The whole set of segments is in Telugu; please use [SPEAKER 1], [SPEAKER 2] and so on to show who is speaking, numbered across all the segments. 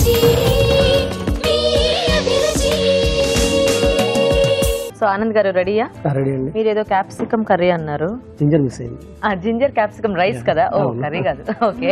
[SPEAKER 1] సో ఆనంద్ గారు రెడీయా?
[SPEAKER 2] రెడీ అండి.
[SPEAKER 1] మీరు ఏదో క్యాప్సికమ్ కర్రీ అన్నారు.
[SPEAKER 2] జింజర్ మిస్ అయింది.
[SPEAKER 1] జింజర్ క్యాప్సికమ్ రైస్ కదా? ఓ కర్రీ కాదు. ఓకే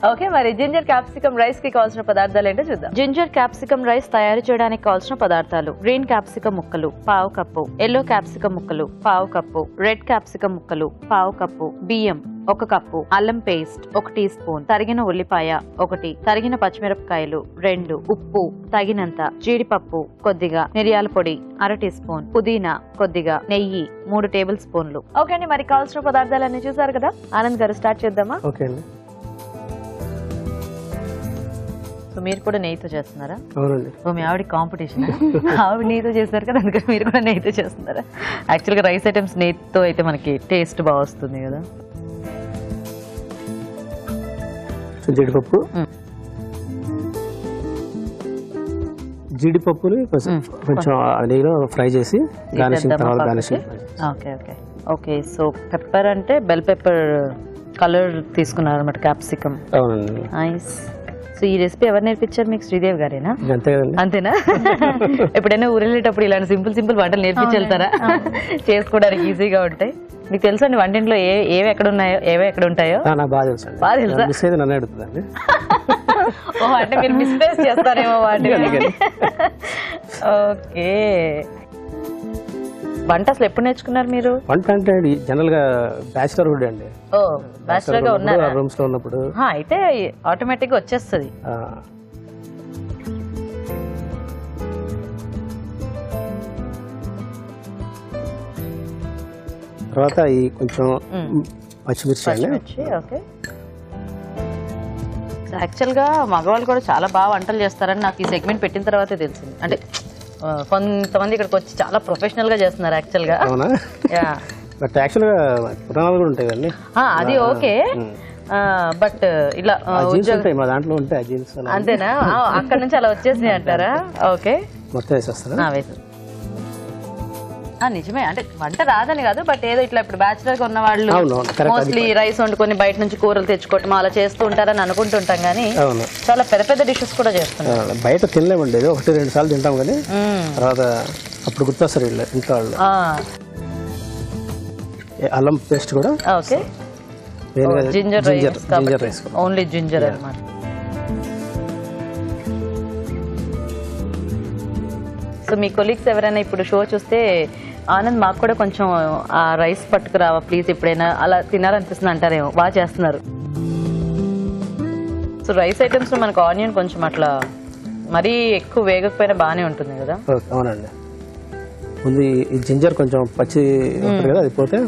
[SPEAKER 1] ఓకే, మరి జింజర్ క్యాప్సికమ్ రైస్ కి కావాల్సిన పదార్థాలు ఏంటో చూద్దాం. జింజర్ క్యాప్సికమ్ రైస్ తయారు చేయడానికి కావాల్సిన పదార్థాలు: గ్రీన్ క్యాప్సికమ్ ముక్కలు పావు కప్పు, ఎల్లో క్యాప్సికమ్ ముక్కలు పావు కప్పు, రెడ్ క్యాప్సికమ్ ముక్కలు పావు కప్పు, బియ్యం 1 కప్పు, అల్లం పేస్ట్ 1 టీ స్పూన్, తరిగిన ఉల్లిపాయ 1, తరిగిన పచ్చిమిరపకాయలు 2, ఉప్పు తగినంత, జీడిపప్పు కొద్దిగా, మిరియాల పొడి 1/2 టీ స్పూన్, పుదీనా కొద్దిగా, నెయ్యి 3 టేబుల్ స్పూన్లు. ఓకే అండి, మరి కావాల్సిన పదార్థాలన్నీ చూసారు కదా. ఆనంద్ గారు స్టార్ట్ చేద్దామా?
[SPEAKER 2] ఓకే అండి.
[SPEAKER 1] సో మీరు కూడా నెయ్యితో చేస్తున్నారా?
[SPEAKER 2] అవునండి.
[SPEAKER 1] ఓ మీ ఆవిడ కాంపిటీషన్. ఆవిడ నెయ్యితో చేస్తారు కదా, అందుకని మీరు కూడా నెయ్యితో చేస్తున్నారా? యాక్చువల్గా రైస్ ఐటమ్స్ నెయ్యితో అయితే మనకి టేస్ట్ బాగా వస్తుంది కదా.
[SPEAKER 2] జీడిపప్పు, జీడిపప్పుని కొంచెం నెయ్యిలో ఫ్రై చేసి గార్నిషింగ్ తర్వాత garnishing.
[SPEAKER 1] Okay okay okay. So pepper అంటే బెల్ పెప్పర్ కలర్ తీసుకున్నారు అనమాట, క్యాప్సికమ్.
[SPEAKER 2] అవునండి.
[SPEAKER 1] నైస్. సో ఈ రెసిపీ ఎవరు నేర్పించారు మీకు? శ్రీదేవ్ గారేనా?
[SPEAKER 2] అంతే కదండి. అంతేనా?
[SPEAKER 1] ఎప్పుడైనా ఊరెళ్ళేటప్పుడు ఇలాంటి సింపుల్ వంటలు నేర్పించి వెళ్తారా? చేసుకోవడానికి ఈజీగా ఉంటాయి. మీకు తెలుసా అండి వంటింట్లో ఏవి ఎక్కడ ఉన్నాయో, ఏవే ఎక్కడ ఉంటాయో?
[SPEAKER 2] నాకు బాగా తెలుసు.
[SPEAKER 1] బాగా తెలుసా?
[SPEAKER 2] మిస్ అయితే నన్ను అడుగుతుందండి.
[SPEAKER 1] ఓ అంటే మీరు మిస్ప్లేస్ చేస్తారేమో వాటిని. ఓకే. వంట అసలు ఎప్పుడు నేర్చుకున్నారు మీరు?
[SPEAKER 2] వంట అంటే జనరల్ గా బ్యాచిలర్ హుడ్ అండి.
[SPEAKER 1] ఓ బ్యాచిలర్ గా ఉన్నారా?
[SPEAKER 2] రూమ్స్ లో ఉన్నప్పుడు
[SPEAKER 1] అయితే ఆటోమేటిక్ గా వచ్చేస్తుంది.
[SPEAKER 2] తర్వాత ఈ కొంచెం పచ్చిమిర్చి అండి.
[SPEAKER 1] ఓకే. యాక్చువల్ గా మగవాళ్ళు కూడా చాలా బాగా వంటలు చేస్తారని నాకు ఈ సెగ్మెంట్ పెట్టిన తర్వాతే తెలిసింది. అంటే కొంతమంది ఇక్కడికి వచ్చి చాలా ప్రొఫెషనల్ గా చేస్తున్నారు యాక్చువల్ గా.
[SPEAKER 2] బట్ యాక్చువల్ గా పురాణాలు కూడా ఉంటాయి కదండి.
[SPEAKER 1] అది ఓకే, బట్ ఇలా
[SPEAKER 2] మా దాంట్లో ఉంటాయి జీన్స్.
[SPEAKER 1] అంతేనా? అక్కడ నుంచి అలా వచ్చేసినాయి అంటారా? ఓకే,
[SPEAKER 2] మొత్తం వేసేస్తారా?
[SPEAKER 1] వేసారు. నిజమే, అంటే వంట రాదని కాదు, బట్ ఏదో ఇట్లా ఇప్పుడు బ్యాచిలర్ గా ఉన్న వాళ్ళు మోస్ట్లీ రైస్ వండుకొని బయట నుంచి కూరలు తెచ్చుకోవటం అలా చేస్తూ ఉంటారని అనుకుంటుంటాం, కానీ చాలా పెద్ద పెద్ద డిషెస్ కూడా చేస్తున్నారు.
[SPEAKER 2] బయట తినలేమండి, 1-2 సార్లు తింటాం కానీ తర్వాత అప్పుడు గుర్తొస్తారు వీళ్ళు ఇంట్లో వాళ్ళు. అల్లం పేస్ట్ కూడా.
[SPEAKER 1] Okay. Ginger rice, only ginger అన్నమాట. సో మీ కొలీగ్స్ ఎవరైనా ఇప్పుడు షో చూస్తే, ఆనంద్ మాకు కూడా కొంచెం ఆ రైస్ పట్టుకురావా ప్లీజ్, ఎప్పుడైనా అలా తినాలనిపిస్తుంది అంటారేమో. బాగా చేస్తున్నారు. సో రైస్ ఐటమ్స్ లో మనకు ఆనియన్ కొంచెం అట్లా మరీ ఎక్కువ వేగకపోయినా బాగానే ఉంటుంది కదా.
[SPEAKER 2] అవునండి. ముందు ఈ జింజర్ కొంచెం పచ్చి కదా, అది పోతే.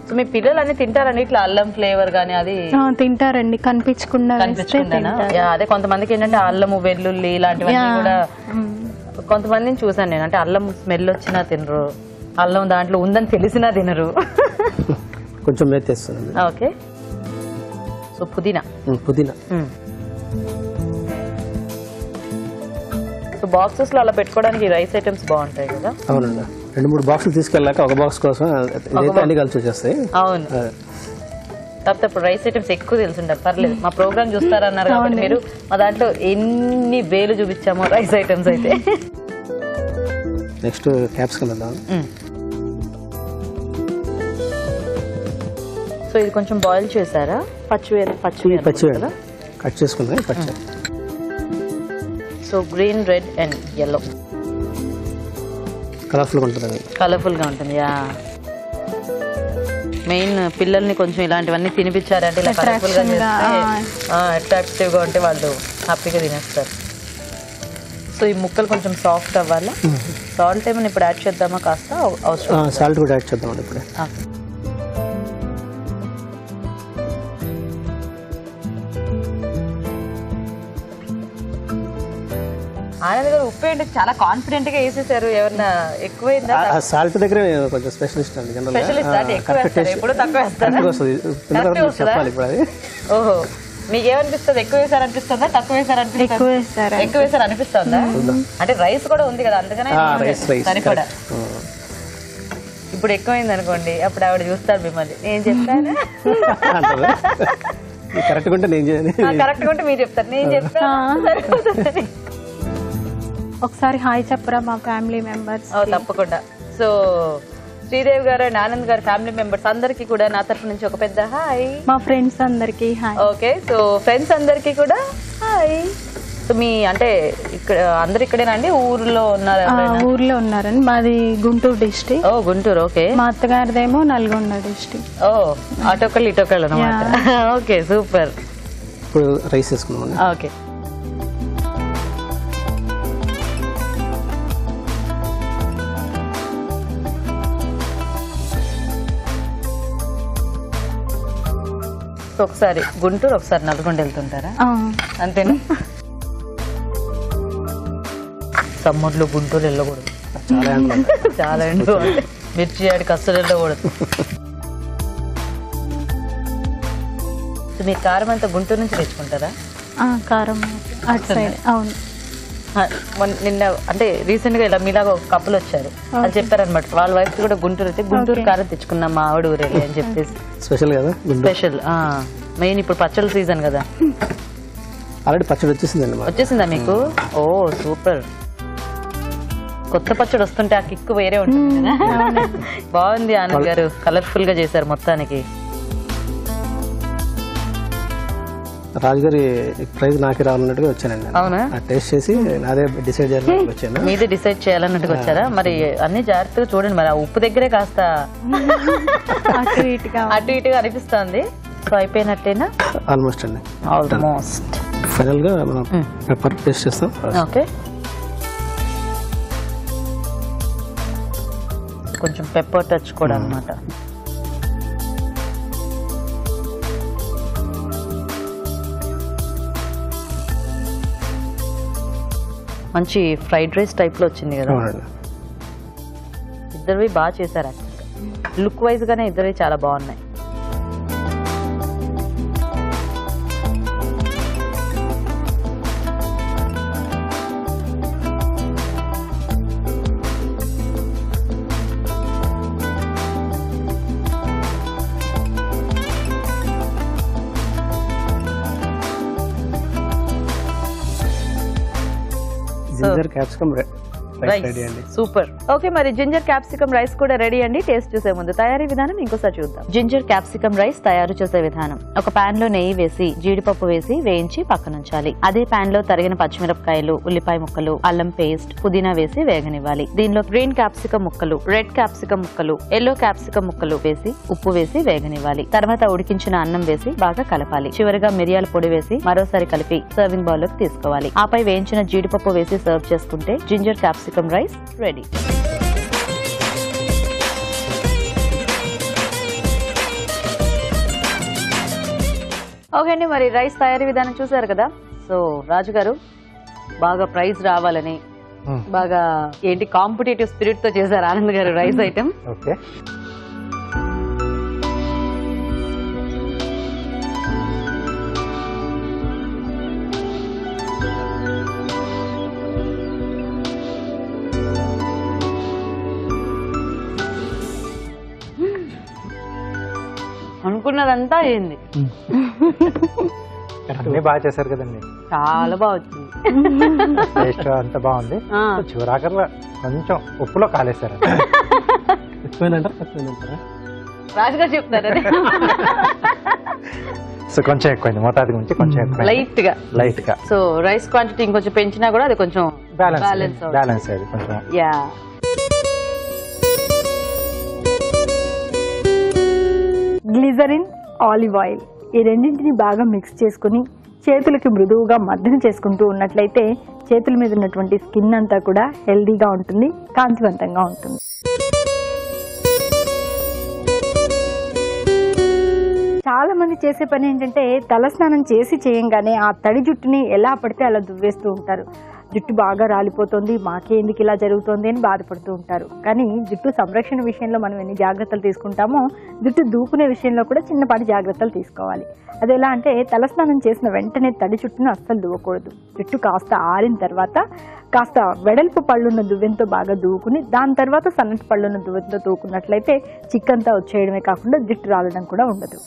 [SPEAKER 1] సో మీ పిల్లలు అన్ని తింటారండి ఇట్లా అల్లం ఫ్లేవర్ గానీ? అది
[SPEAKER 3] తింటారండి, కనిపించకుండా.
[SPEAKER 1] అదే కొంతమందికి ఏంటంటే అల్లము వెల్లుల్లి ఇలాంటివన్నీ కూడా, కొంతమందిని చూసాను నేను, అంటే అల్లం స్మెల్ వచ్చినా తినరు, అల్లం దాంట్లో ఉందని తెలిసినా తినరు.
[SPEAKER 2] కొంచెం మెత్తేస్తుంది.
[SPEAKER 1] ఓకే. సో పుదీనా. సో బాక్సెస్ లో అలా పెట్టుకోవడానికి రైస్ ఐటమ్స్ బాగుంటాయి కదా.
[SPEAKER 2] అవునండి. 2-3 బాక్సులు తీసుకెళ్ళాక ఒక బాక్స్ కోసం అన్ని కలిసి వచ్చేస్తాయి.
[SPEAKER 1] అవును. కాకపోతే ఇప్పుడు రైస్ ఐటమ్స్ ఎక్కువ తెలుసుంటారు, పర్లేదు. మా ప్రోగ్రామ్ చూస్తారన్నారు కాబట్టి మీరు, మా దాంట్లో ఎన్ని వేలు చూపించామో రైస్ ఐటమ్స్ అయితే.
[SPEAKER 2] నెక్స్ట్ క్యాప్సికమ్ వేద్దాం.
[SPEAKER 1] సో ఇది కొంచెం బాయిల్ చేశారా? పచ్చి
[SPEAKER 2] కట్ చేసుకున్నాయి పచ్చి.
[SPEAKER 1] So green, red and yellow
[SPEAKER 2] colourful ఉంటుంది.
[SPEAKER 1] కలర్ఫుల్ గా ఉంటుంది. మెయిన్ పిల్లల్ని కొంచెం ఇలాంటివన్నీ తినిపించారంటే, ఇలా కలర్ఫుల్ గా చేస్తే అట్రాక్టివ్ గా ఉంటే వాళ్ళు హ్యాపీగా తినేస్తారు. సో ఈ ముక్కలు కొంచెం సాఫ్ట్ అవ్వాలా. సాల్ట్ ఏమైనా ఇప్పుడు యాడ్ చేద్దామా? కాస్త అవసరం.
[SPEAKER 2] సాల్ట్ కూడా యాడ్ చేద్దాం ఇప్పుడే.
[SPEAKER 1] ఆనంద్ గారు ఉప్పు ఏంటి చాలా కాన్ఫిడెంట్ గా వేసేసారు, ఎవరన్నా ఎక్కువైందా?
[SPEAKER 2] సాల్ట్ దగ్గర కొంచెం స్పెషలిస్ట్ అండి.
[SPEAKER 1] ఎప్పుడు తక్కువ
[SPEAKER 2] చెప్పాలి.
[SPEAKER 1] ఓహో, మీకు ఏమనిపిస్తుంది? ఎక్కువ వేసారనిపిస్తుందా, తక్కువ వేసారనిపిస్తుందా? ఎక్కువ వేసారనిపిస్తుందా? అంటే రైస్ కూడా ఉంది కదా, అందుకనే సరిపడా. ఇప్పుడు ఎక్కువైంది అనుకోండి, అప్పుడు ఆవిడ చూస్తారు మిమ్మల్ని, నేను చెప్పాను.
[SPEAKER 2] కరెక్ట్గా ఉంటే నేను చేయను.
[SPEAKER 1] కరెక్ట్ ఉంటే మీరు చెప్తారు, నేను చెప్తాను సరిపోతుందని.
[SPEAKER 3] ఒకసారి హాయ్ చెప్పరా మా ఫ్యామిలీ మెంబర్స్.
[SPEAKER 1] తప్పకుండా. సో శ్రీదేవి గారు అండ్ ఆనంద్ గారు ఫ్యామిలీ మెంబర్స్ అందరికీ కూడా నా తరఫు నుంచి ఒక పెద్ద హాయ్.
[SPEAKER 3] మా ఫ్రెండ్స్ అందరికి హాయ్.
[SPEAKER 1] ఓకే, సో ఫ్రెండ్స్ అందరికీ కూడా హాయ్. సో మీ అంటే ఇక్కడ అందరు ఇక్కడేనా అండి, ఊర్లో ఉన్నారు?
[SPEAKER 3] ఊర్లో ఉన్నారండి. మాది గుంటూరు డిస్ట్రిక్ట్.
[SPEAKER 1] ఓ గుంటూరు. ఓకే.
[SPEAKER 3] మా అత్తగారిదేమో నల్గొండ డిస్ట్రిక్ట్.
[SPEAKER 1] ఓ అటోకల్ ఇటోకల్ అనమాట. Okay super.
[SPEAKER 2] ఇప్పుడు రైస్ వేసుకున్నాం.
[SPEAKER 1] ఓకే. ఒకసారి గుంటూరు ఒకసారి నల్గొండ వెళ్తుంటారా? అంతేనా? సమ్మర్లో గుంటూరు వెళ్ళకూడదు, చాలా ఎండు. మిర్చి ఆడికి అస్సలు వెళ్ళకూడదు. మీ కారం అంతా గుంటూరు నుంచి తెచ్చుకుంటారా?
[SPEAKER 3] కారం అటు సైడ్. అవును.
[SPEAKER 1] నిన్న అంటే రీసెంట్ గా ఇలా మీలాగా ఒక కప్పులు వచ్చారు, అది చెప్పారనమాట. వాళ్ళ వైఫ్ కూడా గుంటూరు అయితే గుంటూరు కారం తెచ్చుకున్నాం మా ఆవిడ ఊరేలి అని చెప్పేసి.
[SPEAKER 2] స్పెషల్ కదా,
[SPEAKER 1] స్పెషల్. మెయిన్ ఇప్పుడు పచ్చళ్ళ సీజన్ కదా.
[SPEAKER 2] ఆల్రెడీ పచ్చడి వచ్చేసిందండి.
[SPEAKER 1] వచ్చేసిందా మీకు? ఓ సూపర్. కొత్త పచ్చడి వస్తుంటే ఆ కిక్ వేరే ఉంటుంది కదా. బాగుంది ఆనంద్ గారు, కలర్ఫుల్ గా చేశారు మొత్తానికి.
[SPEAKER 2] రాజుగారి ప్రైజ్ నాకే రావాలన్నట్టుగా వచ్చానండి.
[SPEAKER 1] అవునా?
[SPEAKER 2] టేస్ట్ చేసి నాదే డిసైడ్ చేయాలని వచ్చాను.
[SPEAKER 1] మీదే డిసైడ్ చేయాలన్నట్టుగా వచ్చారా? మరి అన్ని జాగ్రత్తగా చూడండి. మరి ఆ ఉప్పు దగ్గరే కాస్త
[SPEAKER 3] అటు
[SPEAKER 1] ఇటుగా అనిపిస్తుంది. సో అయిపోయినట్టేనా?
[SPEAKER 2] ఆల్మోస్ట్ అండి,
[SPEAKER 1] ఆల్మోస్ట్.
[SPEAKER 2] ఫైనల్ గా మనం పెప్పర్ టేస్ట్ చేస్తాం.
[SPEAKER 1] ఓకే, కొంచెం పెప్పర్ టచ్ కూడా అనమాట. మంచి ఫ్రైడ్ రైస్ టైప్ లో వచ్చింది కదా. ఇద్దరివి బాగా చేశారు యాక్చువల్గా. లుక్ వైజ్ గానే ఇద్దరివి చాలా బాగున్నాయి.
[SPEAKER 2] జింజర్ క్యాప్సికమ్ రైస్ రెడీ అండి.
[SPEAKER 1] సూపర్. ఓకే, మరి జింజర్ క్యాప్సికమ్ రైస్ కూడా రెడీ అండి. టేస్ట్ చూసే ముందు తయారీ విధానం ఇంకోసారి చూద్దాం. జింజర్ క్యాప్సికమ్ రైస్ తయారు చేసే విధానం: ఒక పాన్ లో నెయ్యి వేసి జీడిపప్పు వేసి వేయించి పక్కనుంచాలి. అదే పాన్ లో తరిగిన పచ్చిమిరపకాయలు, ఉల్లిపాయ ముక్కలు, అల్లం పేస్ట్, పుదీనా వేసి వేగనివ్వాలి. దీనిలో గ్రీన్ క్యాప్సికమ్ ముక్కలు, రెడ్ క్యాప్సికమ్ ముక్కలు, ఎల్లో క్యాప్సికమ్ ముక్కలు వేసి ఉప్పు వేసి వేగనివ్వాలి. తర్వాత ఉడికించిన అన్నం వేసి బాగా కలపాలి. చివరిగా మిరియాల పొడి వేసి మరోసారి కలిపి సర్వింగ్ బౌల్ లోకి తీసుకోవాలి. ఆపై వేయించిన జీడిపప్పు వేసి సర్వ్ చేసుకుంటే ginger capsicum rice ready. Okay అండి, మరి రైస్ తయారీ విధానం చూసారు కదా. సో రాజు గారు బాగా ప్రైజ్ రావాలని బాగా ఏంటి కాంపిటేటివ్ స్పిరిట్ తో చేశారు ఆనంద్ గారు రైస్ ఐటమ్.
[SPEAKER 4] ఓకే,
[SPEAKER 1] అనుకున్నదంతా అయింది.
[SPEAKER 4] అన్ని బాగా చేశారు కదండి,
[SPEAKER 1] చాలా బాగా వచ్చింది.
[SPEAKER 4] టేస్ట్ అంతా బాగుంది. చివరాకర్లో కొంచెం ఉప్పులో కాలేశారు.
[SPEAKER 1] రాజుగారు చెప్తారు
[SPEAKER 4] సో కొంచెం ఎక్కువైంది, మోతాదు గురించి కొంచెం ఎక్కువ, లైట్ గా.
[SPEAKER 1] సో రైస్ క్వాంటిటీ ఇంకొంచెం పెంచినా కూడా అది కొంచెం
[SPEAKER 4] బ్యాలెన్స్ అది కొంచెం.
[SPEAKER 1] యా,
[SPEAKER 5] గ్లిజరిన్, ఆలివ్ ఆయిల్ ఈ రెండింటిని బాగా మిక్స్ చేసుకుని చేతులకి మృదువుగా మర్దన చేసుకుంటూ ఉన్నట్లయితే చేతుల మీద ఉన్నటువంటి స్కిన్ అంతా కూడా హెల్దీగా ఉంటుంది, కాంతివంతంగా ఉంటుంది. చాలా మంది చేసే పని ఏంటంటే తలస్నానం చేసి చేయంగానే ఆ తడి జుట్టుని ఎలా పడితే అలా దువ్వేస్తూ ఉంటారు. జుట్టు బాగా రాలిపోతుంది, మాకే ఎందుకు ఇలా జరుగుతుంది అని బాధపడుతూ ఉంటారు. కానీ జుట్టు సంరక్షణ విషయంలో మనం ఎన్ని జాగ్రత్తలు తీసుకుంటామో జుట్టు దూకునే విషయంలో కూడా చిన్నపాటి జాగ్రత్తలు తీసుకోవాలి. అది ఎలా అంటే తలస్నానం చేసిన వెంటనే తడి జుట్టును అస్సలు దువ్వకూడదు. జుట్టు కాస్త ఆరిన తర్వాత కాస్త వెడల్పు పళ్ళున్న దువ్వెంతో బాగా దూకుని దాని తర్వాత సన్నటి పళ్ళున్న దువ్వెంతో దూకున్నట్లయితే చిక్కంతా వచ్చేయడమే కాకుండా జుట్టు రాలడం కూడా ఉండదు.